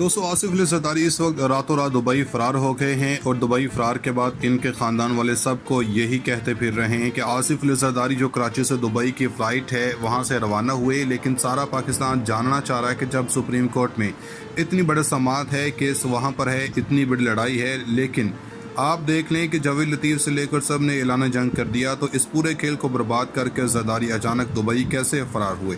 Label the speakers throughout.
Speaker 1: दोस्तों आसिफ अली जरदारी इस वक्त रातों रात दुबई फरार हो गए हैं और दुबई फरार के बाद इनके ख़ानदान वाले सबको यही कहते फिर रहे हैं कि आसिफ अली जरदारी जो कराची से दुबई की फ़्लाइट है वहां से रवाना हुए, लेकिन सारा पाकिस्तान जानना चाह रहा है कि जब सुप्रीम कोर्ट में इतनी बड़ी समाअत है, केस वहाँ पर है, इतनी बड़ी लड़ाई है, लेकिन आप देख लें कि जावेद लतीफ़ से लेकर सब ने ऐलान जंग कर दिया, तो इस पूरे खेल को बर्बाद करके जरदारी अचानक दुबई कैसे फ़रार हुए।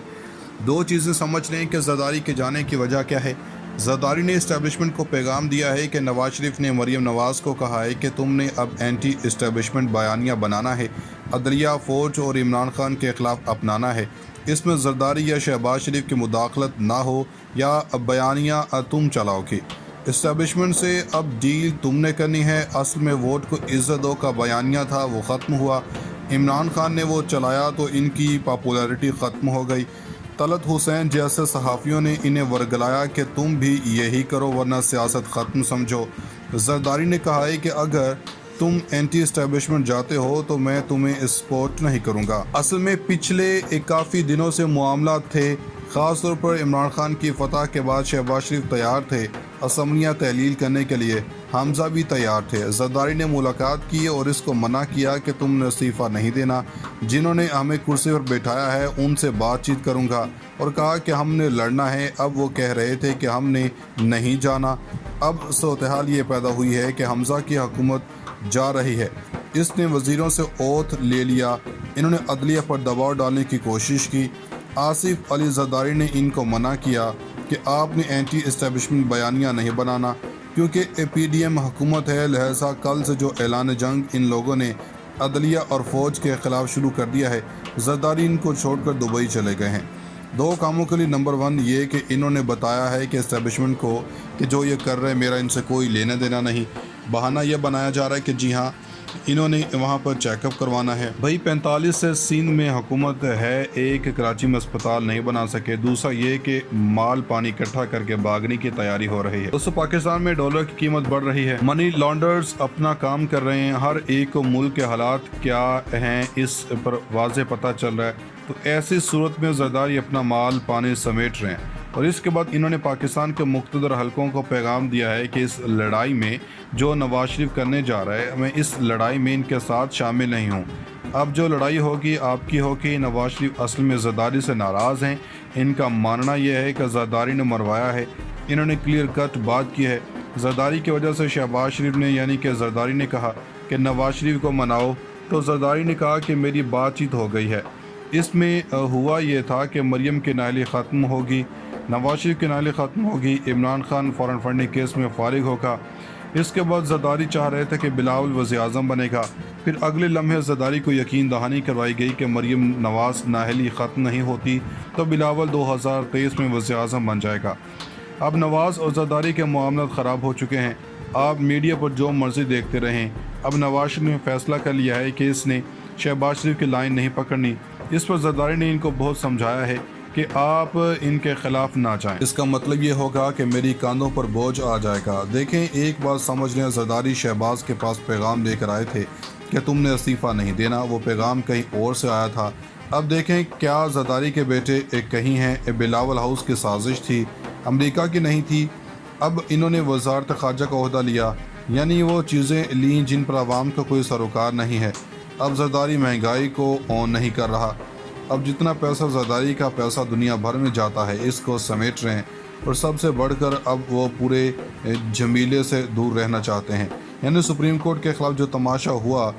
Speaker 1: दो चीज़ें समझ लें कि जरदारी के जाने की वजह क्या है। जरदारी ने इस्टेब्लिशमेंट को पैगाम दिया है कि नवाज शरीफ ने मरीम नवाज़ को कहा है कि तुमने अब एंटी इस्टेब्लिशमेंट बयानिया बनाना है, अदलिया, फ़ौज और इमरान खान के ख़िलाफ़ अपनाना है। इसमें जरदारी या शहबाज शरीफ की मुदाखलत ना हो या बयानिया तुम चलाओगे। इस्टेब्लिशमेंट से अब डील तुमने करनी है। असल में वोट को इज़्ज़त दो का बयानिया था, वो ख़त्म हुआ। इमरान खान ने वो चलाया तो इनकी पॉपुलैरिटी ख़त्म हो गई। तलत हुसैन जैसे सहाफ़ियों ने इन्हें वर्गलाया कि तुम भी यही करो वरना सियासत ख़त्म समझो। जरदारी ने कहा है कि अगर तुम एंटी इस्टेब्लिशमेंट जाते हो तो मैं तुम्हें सपोर्ट नहीं करूँगा। असल में पिछले काफ़ी दिनों से मामला थे, ख़ास तौर पर इमरान खान की फतह के बाद शहबाज शरीफ तैयार थे असम्बलियाँ तहलील करने के लिए, हमजा भी तैयार थे। जरदारी ने मुलाकात की और इसको मना किया कि तुमने इस्तीफ़ा नहीं देना, जिन्होंने हमें कुर्सी पर बैठाया है उनसे बातचीत करूंगा, और कहा कि हमने लड़ना है। अब वो कह रहे थे कि हमने नहीं जाना। अब सूरत हाल ये पैदा हुई है कि हमजा की हुकूमत जा रही है, इसने वज़ीरों से ओथ ले लिया, इन्होंने अदलिया पर दबाव डालने की कोशिश की। आसिफ अली जरदारी ने इनको मना किया कि आपने एंटी इस्टेब्लिशमेंट बयानिया नहीं बनाना, क्योंकि PDM हुकूमत है, लिहाजा कल से जो ऐलान जंग इन लोगों ने अदलिया और फ़ौज के ख़िलाफ़ शुरू कर दिया है, जरदारी इनको छोड़कर दुबई चले गए हैं। दो कामों के लिए। नंबर 1 ये कि इन्होंने बताया है कि इस्टेब्लिशमेंट को कि जो ये कर रहे हैं मेरा इनसे कोई लेना देना नहीं। बहाना यह बनाया जा रहा है कि जी हाँ इन्होंने वहाँ पर चेकअप करवाना है। भाई 45 से सिंध में हुकूमत है, एक कराची में अस्पताल नहीं बना सके। दूसरा ये कि माल पानी इकट्ठा करके भागने की तैयारी हो रही है। दोस्तों पाकिस्तान में डॉलर की कीमत बढ़ रही है, मनी लॉन्डर्स अपना काम कर रहे हैं, हर एक को मुल्क के हालात क्या हैं इस पर वाज़े पता चल रहा है। तो ऐसी सूरत में जरदारी अपना माल पानी समेट रहे हैं, और इसके बाद इन्होंने पाकिस्तान के मुख्तदर हलकों को पैगाम दिया है कि इस लड़ाई में जो नवाज शरीफ करने जा रहा है, मैं इस लड़ाई में इनके साथ शामिल नहीं हूँ। अब जो लड़ाई होगी आपकी होगी। नवाज शरीफ असल में जरदारी से नाराज़ हैं। इनका मानना यह है कि जरदारी ने मरवाया है। इन्होंने क्लियर कट बात की है। जरदारी की वजह से शहबाज शरीफ ने यानी कि जरदारी ने कहा कि नवाज शरीफ को मनाओ, तो जरदारी ने कहा कि मेरी बातचीत हो गई है। इसमें हुआ ये था कि मरीम की नाअहली ख़त्म होगी, नवाज शरीफ की नाअहली ख़त्म होगी, इमरान खान फ़ौरन फंडिंग केस में फारिग होगा। इसके बाद जरदारी चाह रहे थे कि बिलावल वज़ीर-ए-आज़म बनेगा। फिर अगले लम्हे जरदारी को यकीन दहानी करवाई गई कि मरीम नवाज़ नाअहली ख़त्म नहीं होती तो बिलावल 2023 में वज़ीर-ए-आज़म बन जाएगा। अब नवाज़ और जरदारी के मामला ख़राब हो चुके हैं। आप मीडिया पर जो मर्ज़ी देखते रहें। अब नवाज शरीफ ने फैसला कर लिया है कि इसने शहबाज शरीफ की लाइन नहीं पकड़नी। इस पर जरदारी ने इनको बहुत समझाया है कि आप इनके ख़िलाफ़ ना जाएं। इसका मतलब ये होगा कि मेरी कांधों पर बोझ आ जाएगा। देखें, एक बात समझ लें, जरदारी शहबाज के पास पैगाम लेकर आए थे कि तुमने इस्तीफ़ा नहीं देना, वो पैगाम कहीं और से आया था। अब देखें क्या जरदारी के बेटे एक कहीं हैं, बिलावल हाउस की साजिश थी, अमेरिका की नहीं थी। अब इन्होंने वज़ारत ख़ारजा का ओहदा लिया, यानी वो चीज़ें ली जिन पर आवाम का कोई सरोकार नहीं है। अब जरदारी महंगाई को ऑन नहीं कर रहा। अब जितना पैसा जरदारी का पैसा दुनिया भर में जाता है, इसको समेट रहे हैं, और सबसे बढ़कर अब वो पूरे झमेले से दूर रहना चाहते हैं। यानी सुप्रीम कोर्ट के ख़िलाफ़ जो तमाशा हुआ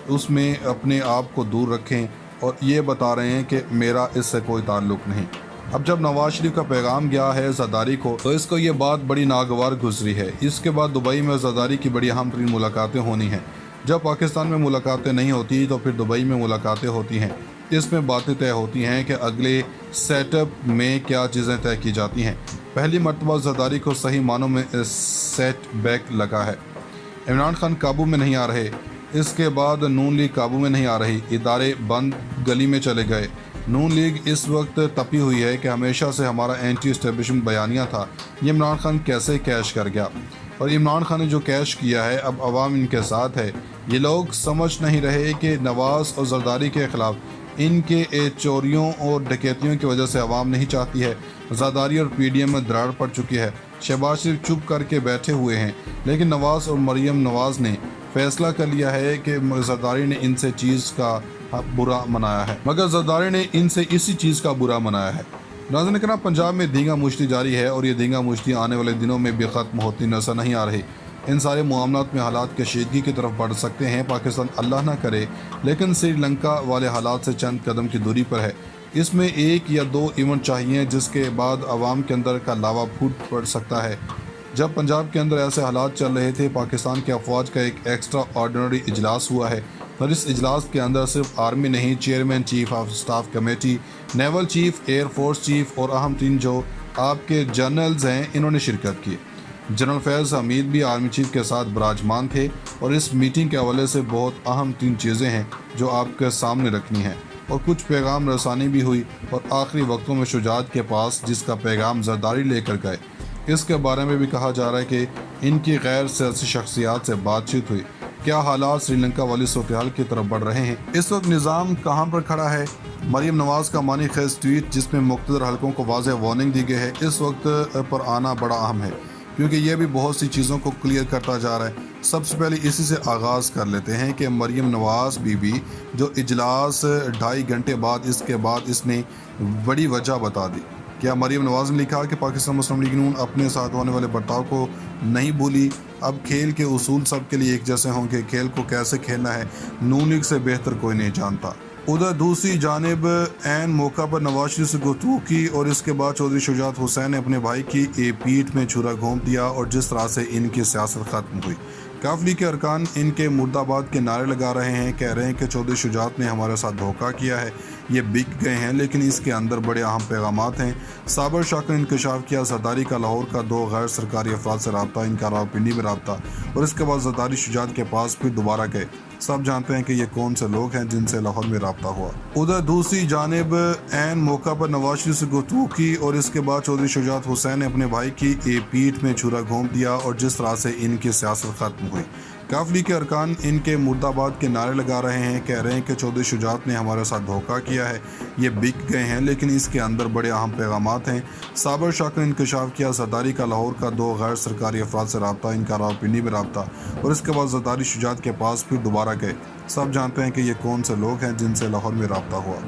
Speaker 1: उसमें अपने आप को दूर रखें, और ये बता रहे हैं कि मेरा इससे कोई ताल्लुक़ नहीं। अब जब नवाज शरीफ का पैगाम गया है जरदारी को, तो इसको ये बात बड़ी नागवार गुजरी है। इसके बाद दुबई में जरदारी की बड़ी अहम तरीन मुलाकातें होनी हैं। जब पाकिस्तान में मुलाकातें नहीं होती तो फिर दुबई में मुलाकातें होती हैं। इसमें बातें तय होती हैं कि अगले सेटअप में क्या चीज़ें तय की जाती हैं। पहली मरतबा जरदारी को सही मानों में सेट बैक लगा है। इमरान खान काबू में नहीं आ रहे, इसके बाद नून लीग काबू में नहीं आ रही, इदारे बंद गली में चले गए। नून लीग इस वक्त तपी हुई है कि हमेशा से हमारा एंटी इस्टेब्लिशमेंट बयानिया था, ये इमरान खान कैसे कैश कर गया, और इमरान खान ने जो कैश किया है अब अवाम इनके साथ है। ये लोग समझ नहीं रहे कि नवाज़ और जरदारी के ख़िलाफ़ इनके चोरियों और डकैतियों की वजह से आवाम नहीं चाहती है। ज़रदारी और PDM में दरार पड़ चुकी है। शहबाज शरीफ चुप करके बैठे हुए हैं, लेकिन नवाज़ और मरीम नवाज़ ने फैसला कर लिया है कि जरदारी ने इनसे चीज़ का बुरा मनाया है, मगर जरदारी ने इनसे इसी चीज़ का बुरा मनाया है। नाज़रीन करम, पंजाब में धींगा मुश्ती जारी है और ये धींगा मुश्ती आने वाले दिनों में भी ख़त्म होती नजर नहीं आ रही। इन सारे मामलात में हालात कशीदगी की तरफ बढ़ सकते हैं। पाकिस्तान अल्लाह ना करे, लेकिन श्रीलंका वाले हालात से चंद कदम की दूरी पर है। इसमें 1 या 2 इवेंट चाहिए जिसके बाद आवाम के अंदर का लावा फूट पड़ सकता है। जब पंजाब के अंदर ऐसे हालात चल रहे थे, पाकिस्तान की अफवाज का एक एक्स्ट्रा ऑर्डिनरी इजलास हुआ है और इस इजलास के अंदर सिर्फ आर्मी नहीं, chairman, chief of staff committee, naval chief, air force chief और अहम 3 जो आपके जनरल्स हैं, इन्होंने शिरकत की। जनरल फैज़ हमीद भी आर्मी चीफ के साथ विराजमान थे और इस मीटिंग के हवाले से बहुत अहम 3 चीज़ें हैं जो आपके सामने रखनी हैं और कुछ पैगाम रसानी भी हुई और आखिरी वक्तों में शुजात के पास जिसका पैगाम जरदारी लेकर गए, इसके बारे में भी कहा जा रहा है कि इनकी गैर सियासी शख्सियात से बातचीत हुई। क्या हालात श्रीलंका वाली सूरत-ए-हाल की तरफ बढ़ रहे हैं? इस वक्त निज़ाम कहाँ पर खड़ा है? मरीम नवाज़ का मानी खेज ट्वीट जिसमें मुख्तलिफ हलकों को वाज़ेह वार्निंग दी गई है, इस वक्त पर आना बड़ा अहम है क्योंकि ये भी बहुत सी चीज़ों को क्लियर करता जा रहा है। सबसे पहले इसी से आगाज़ कर लेते हैं कि मरीम नवाज़ बीबी जो इजलास 2.5 घंटे बाद इसके बाद इसने बड़ी वजह बता दी। क्या मरीम नवाज़ ने लिखा कि पाकिस्तान मुस्लिम लीग नून अपने साथ होने वाले बर्ताव को नहीं भूली, अब खेल के उसूल सबके लिए एक जैसे होंगे, खेल को कैसे खेलना है नून लीग से बेहतर कोई नहीं जानता। उधर दूसरी जानिब ऐन मौका पर नवाज शरीफ से गुफ्तगू की और इसके बाद चौधरी शुजात हुसैन ने अपने भाई की पीठ में छुरा घोंप दिया और जिस तरह से इनकी सियासत ख़त्म हुई। काफ लीग के अरकान इनके मुर्दाबाद के नारे लगा रहे हैं, कह रहे हैं कि चौधरी शुजात ने हमारे साथ धोखा किया है, ये बिक गए हैं, लेकिन इसके अंदर बड़े अहम पैगामात हैं। साबर शाह का इंकशाफ किया, जरदारी का लाहौर का 2 गैर सरकारी अफराद से रब्ता, इनका रावलपिंडी में रब्ता और इसके बाद जरदारी शुजात के पास फिर दोबारा गए। सब जानते हैं कि ये कौन से लोग हैं जिनसे लाहौर में रब्ता हुआ। उधर दूसरी जानिब ऐन मौका पर नवाज शरीफ से गुफ्तगू की और इसके बाद चौधरी शुजात हुसैन ने अपने भाई की पीठ में छुरा घोंप दिया और जिस तरह से इनकी सियासत ख़त्म हुई। काफ लीग के अरकान इनके मुर्दाबाद के नारे लगा रहे हैं, कह रहे हैं कि चौधरी शुजात ने हमारे साथ धोखा किया है, ये बिक गए हैं, लेकिन इसके अंदर बड़े अहम पैगामात हैं। साबर शाह का इंकशाफ किया, जरदारी का लाहौर का 2 गैर सरकारी अफराद से रब्ता, इनका रावलपिंडी में रब्ता और इसके बाद जरदारी शुजात के पास फिर दोबारा गए। सब जानते हैं कि ये कौन से लोग हैं जिनसे लाहौर में रब्ता हुआ।